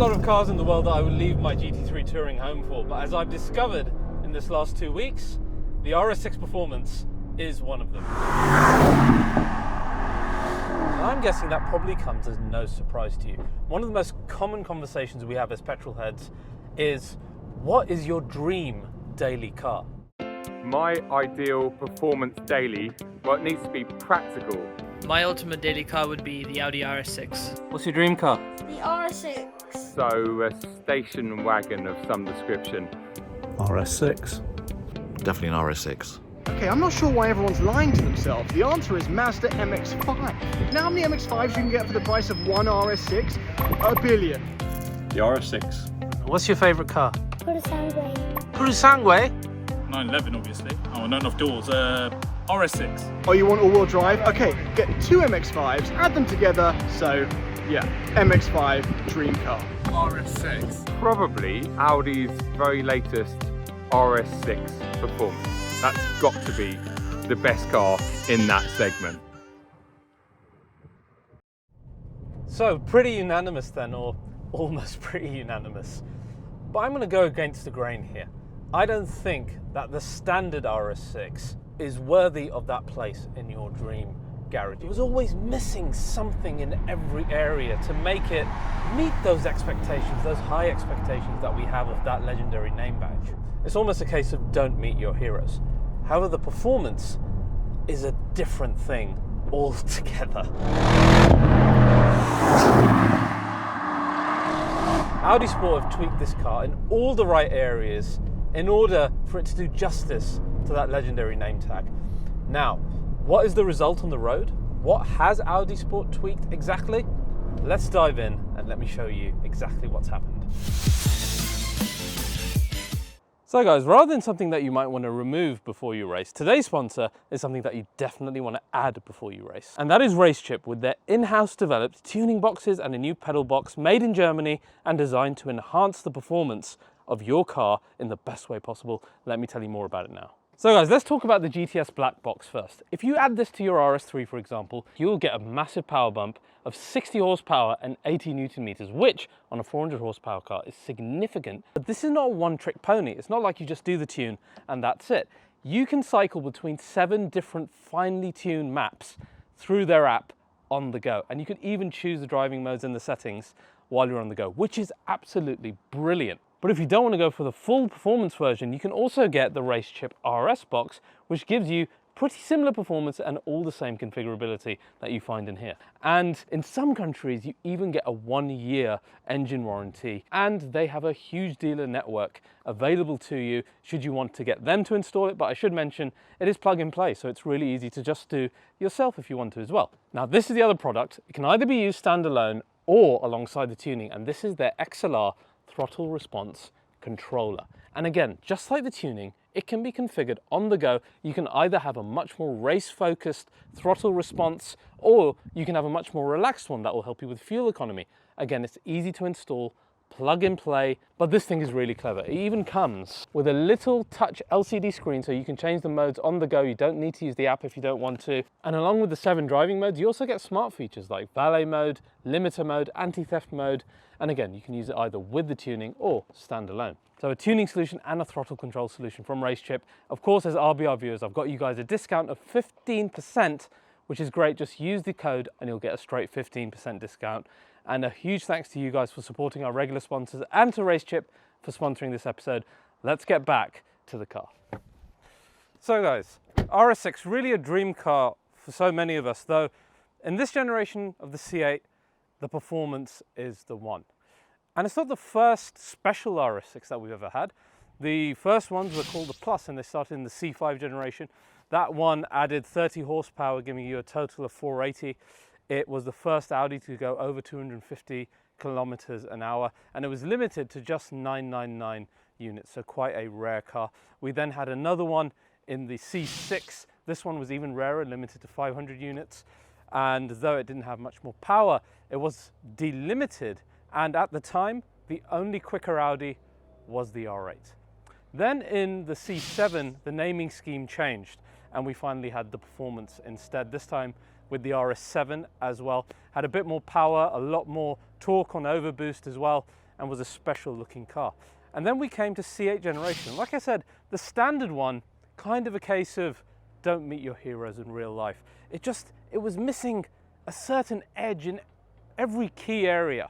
lot of cars in the world that I would leave my GT3 Touring home for, but as I've discovered in this last 2 weeks, the RS6 Performance is one of them. I'm guessing that probably comes as no surprise to you. One of the most common conversations we have as petrol heads is, what is your dream daily car? My ideal performance daily, well, it needs to be practical. My ultimate daily car would be the Audi RS6. What's your dream car? The RS6. So a station wagon of some description. RS6. Definitely an RS6. Okay, I'm not sure why everyone's lying to themselves. The answer is Mazda MX-5. Now how many MX-5s you can get for the price of one RS6? A billion. The RS6. What's your favourite car? Purosangue. Purosangue? 911 obviously. Oh, not enough doors. RS6. Oh, you want all-wheel drive? Okay, get two MX-5s, add them together, so yeah, MX-5 dream car. RS6. Probably Audi's very latest RS6 Performance. That's got to be the best car in that segment. So, pretty unanimous then, or almost pretty unanimous. But I'm going to go against the grain here. I don't think that the standard RS6 is worthy of that place in your dream garage. It was always missing something in every area to make it meet those expectations, those high expectations that we have of that legendary name badge. It's almost a case of don't meet your heroes. However, the performance is a different thing altogether. Audi Sport have tweaked this car in all the right areas in order for it to do justice to that legendary name tag. Now, what is the result on the road? What has Audi Sport tweaked exactly? Let's dive in and let me show you exactly what's happened. So guys, rather than something that you might want to remove before you race, today's sponsor is something that you definitely want to add before you race. And that is RaceChip, with their in-house developed tuning boxes and a new pedal box made in Germany and designed to enhance the performance of your car in the best way possible. Let me tell you more about it now. So guys, let's talk about the GTS Black Box first. If you add this to your RS3, for example, you'll get a massive power bump of 60 horsepower and 80 Newton meters, which on a 400 horsepower car is significant. But this is not a one-trick pony. It's not like you just do the tune and that's it. You can cycle between 7 different finely tuned maps through their app on the go. And you can even choose the driving modes and the settings while you're on the go, which is absolutely brilliant. But if you don't want to go for the full performance version, you can also get the RaceChip RS box, which gives you pretty similar performance and all the same configurability that you find in here. And in some countries, you even get a 1-year engine warranty, and they have a huge dealer network available to you should you want to get them to install it. But I should mention, it is plug and play, so it's really easy to just do yourself if you want to as well. Now, this is the other product. It can either be used standalone or alongside the tuning, and this is their XLR throttle response controller. And again, just like the tuning, it can be configured on the go. You can either have a much more race-focused throttle response, or you can have a much more relaxed one that will help you with fuel economy. Again, it's easy to install, plug and play, but this thing is really clever. It even comes with a little touch LCD screen, so you can change the modes on the go. You don't need to use the app if you don't want to. And along with the 7 driving modes, you also get smart features like valet mode, limiter mode, anti-theft mode. And again, you can use it either with the tuning or standalone. So a tuning solution and a throttle control solution from RaceChip. Of course, as RBR viewers, I've got you guys a discount of 15%, which is great. Just use the code and you'll get a straight 15% discount. And a huge thanks to you guys for supporting our regular sponsors and to RaceChip for sponsoring this episode. Let's get back to the car. So guys, RS6, really a dream car for so many of us, though in this generation of the C8, the performance is the one. And it's not the first special RS6 that we've ever had. The first ones were called the Plus, and they started in the C5 generation. That one added 30 horsepower, giving you a total of 480. It was the first Audi to go over 250 kilometers an hour, and it was limited to just 999 units, so quite a rare car. We then had another one in the C6. This one was even rarer, limited to 500 units. And though it didn't have much more power, it was delimited. And at the time, the only quicker Audi was the R8. Then in the C7, the naming scheme changed, and we finally had the Performance instead, this time with the RS7 as well. Had a bit more power, a lot more torque on overboost as well, and was a special looking car. And then we came to C8 generation. Like I said, the standard one, kind of a case of don't meet your heroes in real life. It was missing a certain edge in every key area.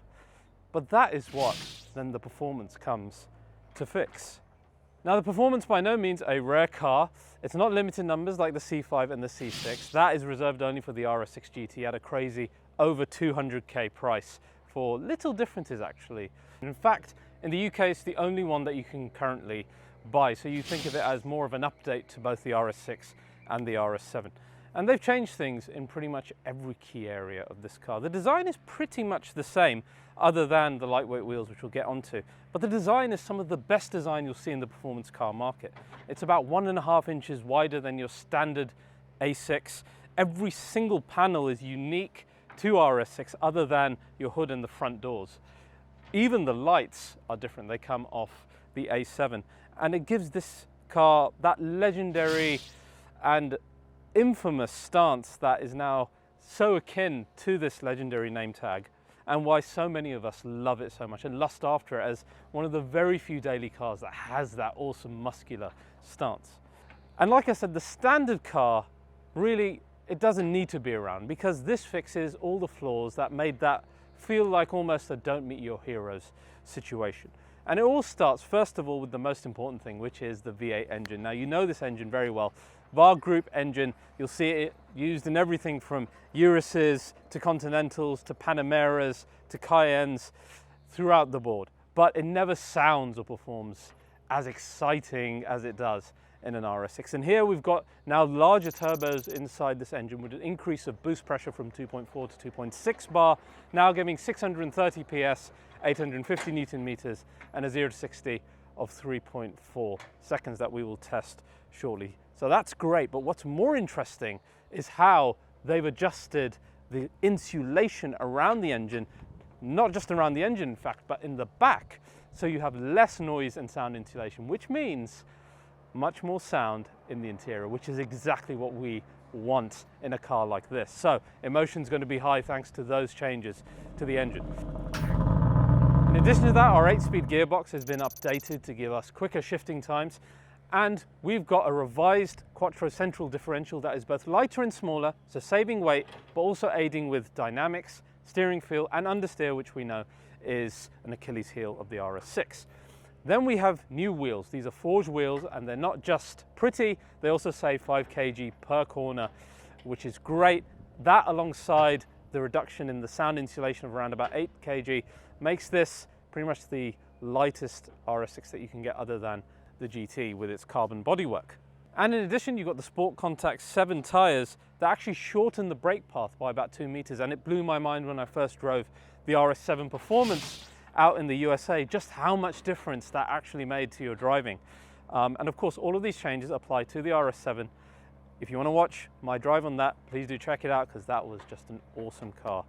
But that is what then the performance comes to fix. Now, the performance by no means a rare car. It's not limited numbers like the C5 and the C6. That is reserved only for the RS6 GT at a crazy over 200k price for little differences actually. In fact, in the UK, it's the only one that you can currently buy. So you think of it as more of an update to both the RS6 and the RS7. And they've changed things in pretty much every key area of this car. The design is pretty much the same, other than the lightweight wheels, which we'll get onto. But the design is some of the best design you'll see in the performance car market. It's about 1.5 inches wider than your standard A6. Every single panel is unique to RS6, other than your hood and the front doors. Even the lights are different. They come off the A7. And it gives this car that legendary and infamous stance that is now so akin to this legendary name tag, and why so many of us love it so much and lust after it as one of the very few daily cars that has that awesome muscular stance. And like I said, the standard car, really, it doesn't need to be around, because this fixes all the flaws that made that feel like almost a don't meet your heroes situation. And it all starts, first of all, with the most important thing, which is the V8 engine. Now, you know this engine very well. VAR Group engine, you'll see it used in everything from Urises to Continentals to Panameras to Cayennes throughout the board. But it never sounds or performs as exciting as it does in an RS6. And here we've got now larger turbos inside this engine with an increase of boost pressure from 2.4 to 2.6 bar, now giving 630 PS, 850 Newton meters, and a 0 to 60 of 3.4 seconds that we will test shortly. So that's great, but what's more interesting is how they've adjusted the insulation around the engine, not just around the engine in fact, but in the back. So you have less noise and sound insulation, which means much more sound in the interior, which is exactly what we want in a car like this. So emotion's going to be high thanks to those changes to the engine. In addition to that, our 8-speed gearbox has been updated to give us quicker shifting times, and we've got a revised Quattro central differential that is both lighter and smaller, so saving weight, but also aiding with dynamics, steering feel, and understeer, which we know is an Achilles heel of the RS6. Then we have new wheels. These are forged wheels, and they're not just pretty, they also save 5 kg per corner, which is great. That, alongside the reduction in the sound insulation of around about 8 kg, makes this pretty much the lightest RS6 that you can get, other than the GT with its carbon bodywork. And in addition, you've got the Sport Contact 7 tyres that actually shorten the brake path by about 2 meters. And it blew my mind when I first drove the RS7 Performance out in the USA, just how much difference that actually made to your driving. And of course, all of these changes apply to the RS7. If you want to watch my drive on that, please do check it out, because that was just an awesome car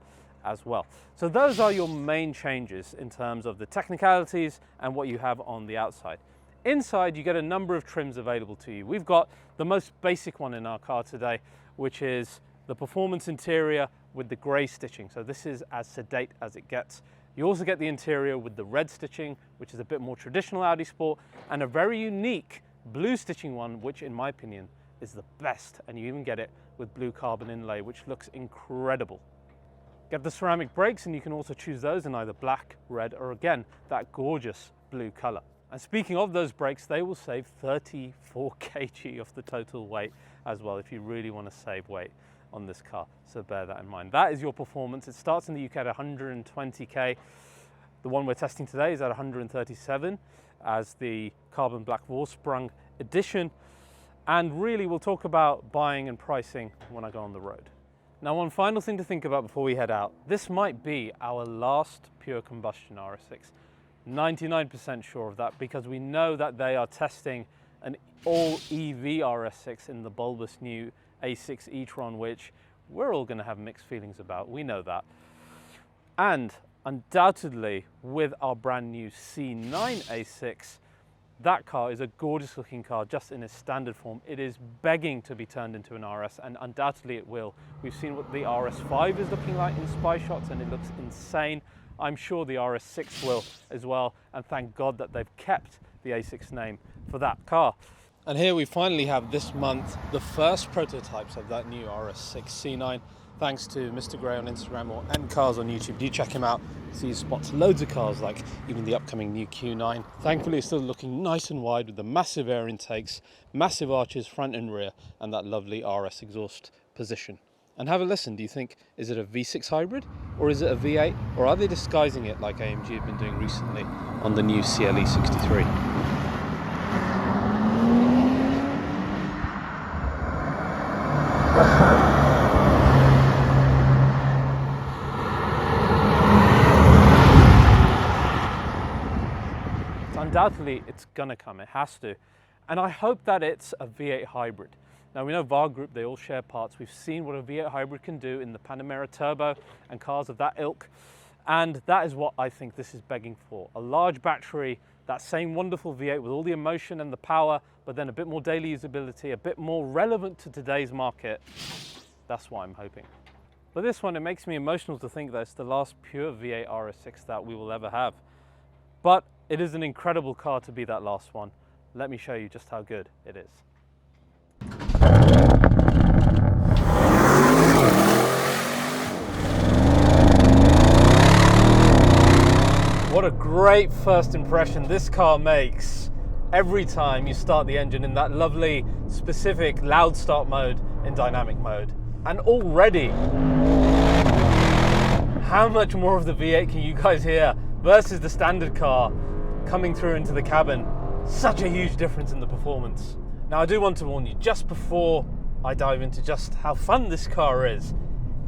as well. So those are your main changes in terms of the technicalities and what you have on the outside. Inside, you get a number of trims available to you. We've got the most basic one in our car today, which is the Performance interior with the grey stitching. So this is as sedate as it gets. You also get the interior with the red stitching, which is a bit more traditional Audi Sport, and a very unique blue stitching one, which in my opinion is the best. And you even get it with blue carbon inlay, which looks incredible. Get the ceramic brakes, and you can also choose those in either black, red, or again, that gorgeous blue color. And speaking of those brakes, they will save 34 kg off the total weight as well, if you really want to save weight on this car. So bear that in mind. That is your Performance. It starts in the UK at 120k. The one we're testing today is at 137 as the carbon black Vorsprung edition. And really, we'll talk about buying and pricing when I go on the road. Now, one final thing to think about before we head out. This might be our last pure combustion RS6. 99% sure of that, because we know that they are testing an all EV RS6 in the bulbous new A6 e-tron, which we're all going to have mixed feelings about. We know that. And undoubtedly, with our brand new C9 A6, that car is a gorgeous looking car just in its standard form. It is begging to be turned into an RS, and undoubtedly it will. We've seen what the RS5 is looking like in spy shots, and it looks insane. I'm sure the RS6 will as well, and thank God that they've kept the A6 name for that car. And here we finally have this month the first prototypes of that new RS6 C9, thanks to Mr. Gray on Instagram or Cars on YouTube. Do check him out. See, he spots loads of cars, like even the upcoming new Q9. Thankfully, it's still looking nice and wide with the massive air intakes, massive arches front and rear, and that lovely RS exhaust position. And have a listen. Do you think, is it a V6 hybrid or is it a V8, or are they disguising it like AMG have been doing recently on the new CLE 63? Undoubtedly, it's gonna come, it has to. And I hope that it's a V8 hybrid. Now we know VAR Group, they all share parts. We've seen what a V8 hybrid can do in the Panamera Turbo and cars of that ilk. And that is what I think this is begging for. A large battery, that same wonderful V8 with all the emotion and the power, but then a bit more daily usability, a bit more relevant to today's market. That's what I'm hoping. But this one, it makes me emotional to think that it's the last pure V8 RS6 that we will ever have. But it is an incredible car to be that last one. Let me show you just how good it is. What a great first impression this car makes every time you start the engine in that lovely, specific loud start mode in dynamic mode. And already, how much more of the V8 can you guys hear versus the standard car coming through into the cabin? Such a huge difference in the performance. Now I do want to warn you, just before I dive into just how fun this car is,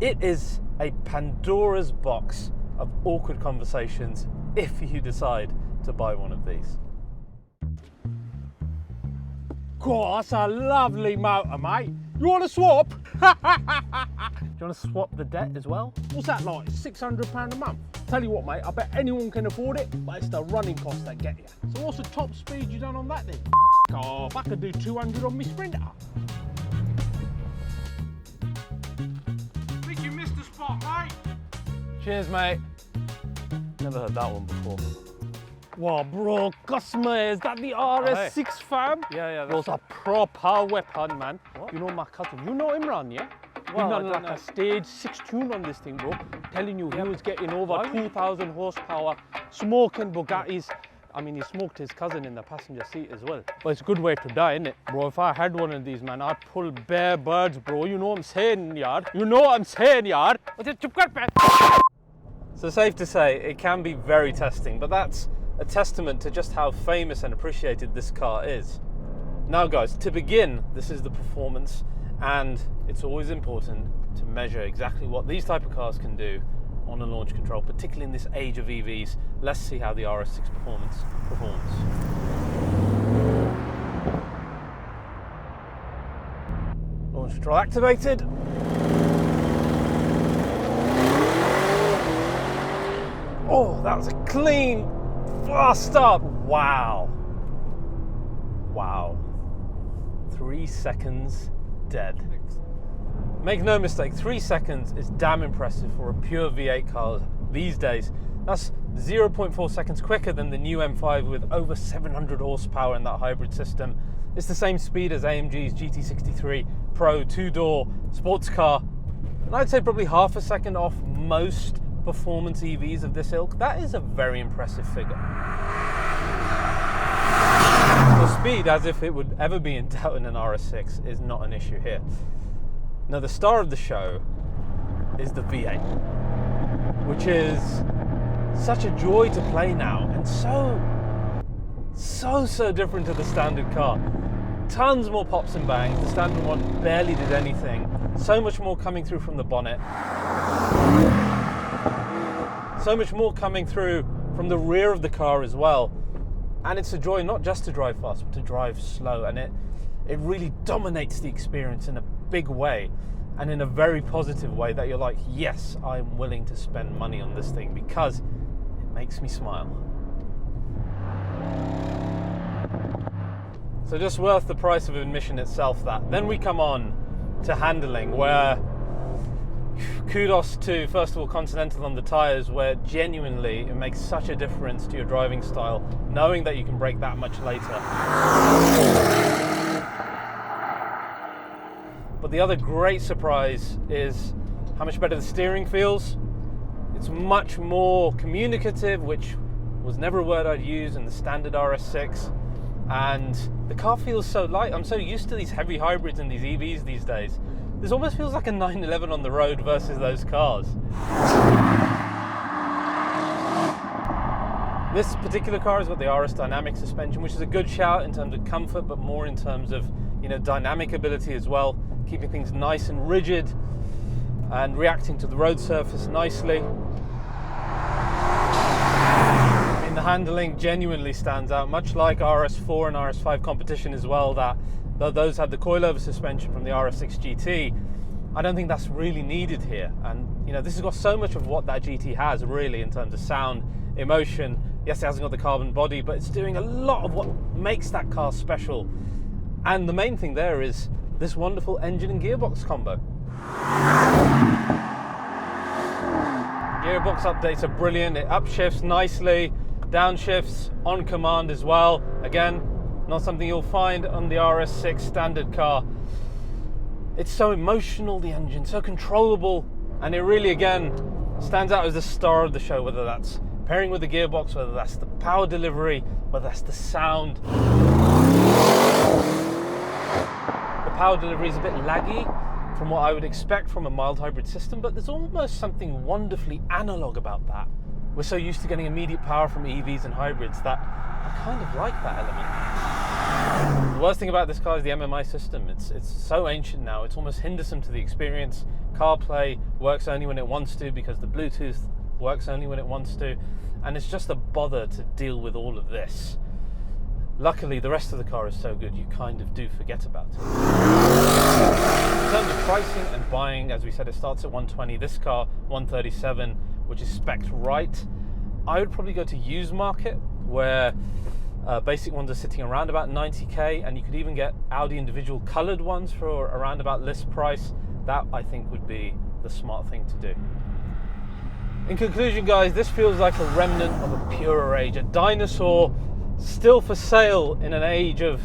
it is a Pandora's box of awkward conversations if you decide to buy one of these. God, that's a lovely motor, mate. You want to swap? Do you want to swap the debt as well? What's that like, £600 a month? Tell you what, mate, I bet anyone can afford it, but it's the running costs that get you. So what's the top speed you done on that then? Oh, I could do 200 on my Sprinter. I think you missed the spot, mate. Cheers, mate. Never heard that one before. Wow, bro, customer, is that the RS6 fam? Yeah, That's a proper weapon, man. What? You know my cousin, you know Imran, yeah? Well, he I done don't like know. a stage 6 tune on this thing, bro. Telling you, he was getting over 2,000 horsepower, smoking Bugattis. I mean, he smoked his cousin in the passenger seat as well. But it's a good way to die, innit? Bro, if I had one of these, man, I'd pull bare birds, bro. You know what I'm saying, yard? You know what I'm saying, yard? So safe to say, it can be very testing, but that's a testament to just how famous and appreciated this car is. Now guys, to begin, this is the performance, and it's always important to measure exactly what these type of cars can do on a launch control, particularly in this age of EVs. Let's see how the RS6 performance performs. Launch control activated. Oh, that was a clean, fast start. Wow. Wow. 3 seconds dead. Make no mistake, 3 seconds is damn impressive for a pure V8 car these days. That's 0.4 seconds quicker than the new M5 with over 700 horsepower in that hybrid system. It's the same speed as AMG's GT63 Pro 2-door sports car. And I'd say probably half a second off most performance EVs of this ilk. That is a very impressive figure. The speed, as if it would ever be in doubt in an RS6, is not an issue here. Now the star of the show is the V8, which is such a joy to play now, and so different to the standard car. Tons more pops and bangs. The standard one barely did anything. So much more coming through from the bonnet. So much more coming through from the rear of the car as well. And it's a joy not just to drive fast, but to drive slow. And it really dominates the experience in a big way, and in a very positive way that you're like, yes, I'm willing to spend money on this thing because it makes me smile. So just worth the price of admission itself, that. Then we come on to handling, where kudos to, first of all, Continental on the tyres, where genuinely it makes such a difference to your driving style, knowing that you can brake that much later. But the other great surprise is how much better the steering feels. It's much more communicative, which was never a word I'd use in the standard RS6. And the car feels so light. I'm so used to these heavy hybrids and these EVs these days. This almost feels like a 911 on the road versus those cars. This particular car has got the RS dynamic suspension, which is a good shout in terms of comfort, but more in terms of, you know, dynamic ability as well, keeping things nice and rigid and reacting to the road surface nicely. The handling genuinely stands out, much like RS4 and RS5 competition as well, that though those had the coilover suspension from the RS6 GT, I don't think that's really needed here. And you know, this has got so much of what that GT has really in terms of sound, emotion. Yes, it hasn't got the carbon body, but it's doing a lot of what makes that car special. And the main thing there is this wonderful engine and gearbox combo. Gearbox updates are brilliant. It upshifts nicely, downshifts on command as well. Again, not something you'll find on the RS6 standard car. It's so emotional, the engine, so controllable, and it really, again, stands out as the star of the show, whether that's pairing with the gearbox, whether that's the power delivery, whether that's the sound. The power delivery is a bit laggy from what I would expect from a mild hybrid system, but there's almost something wonderfully analog about that. We're so used to getting immediate power from EVs and hybrids that I kind of like that element. The worst thing about this car is the MMI system. It's so ancient now, it's almost hindersome to the experience. CarPlay works only when it wants to because the Bluetooth works only when it wants to, and it's just a bother to deal with all of this. Luckily, the rest of the car is so good, you kind of do forget about it. In terms of pricing and buying, as we said, it starts at 120. This car, 137, which is spec'd right. I would probably go to used market, where basic ones are sitting around about 90k, and you could even get Audi individual colored ones for around about list price. That, I think, would be the smart thing to do. In conclusion, guys, this feels like a remnant of a purer age, a dinosaur still for sale in an age of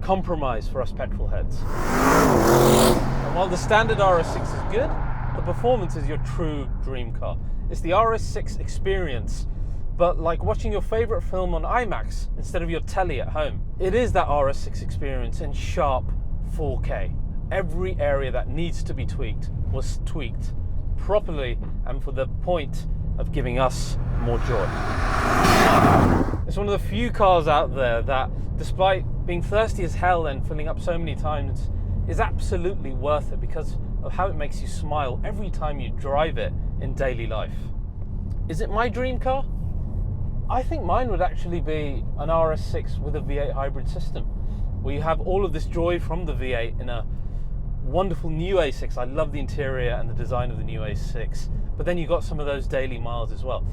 compromise for us petrol heads. And while the standard RS6 is good, the performance is your true dream car. It's the RS6 experience, but like watching your favorite film on IMAX instead of your telly at home. It is that RS6 experience in sharp 4K. Every area that needs to be tweaked was tweaked properly and for the point of giving us more joy. It's one of the few cars out there that, despite being thirsty as hell and filling up so many times, is absolutely worth it because of how it makes you smile every time you drive it in daily life. Is it my dream car? I think mine would actually be an RS6 with a V8 hybrid system, where you have all of this joy from the V8 in a wonderful new A6. I love the interior and the design of the new A6, but then you got some of those daily miles as well.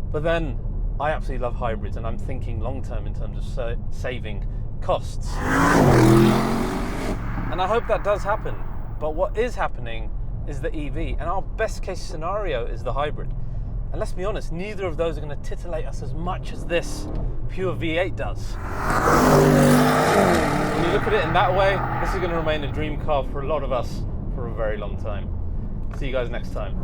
But then I absolutely love hybrids, and I'm thinking long term in terms of saving costs. And I hope that does happen. But what is happening is the EV, and our best case scenario is the hybrid. And let's be honest, neither of those are going to titillate us as much as this pure V8 does. When you look at it in that way, this is going to remain a dream car for a lot of us for a very long time. See you guys next time.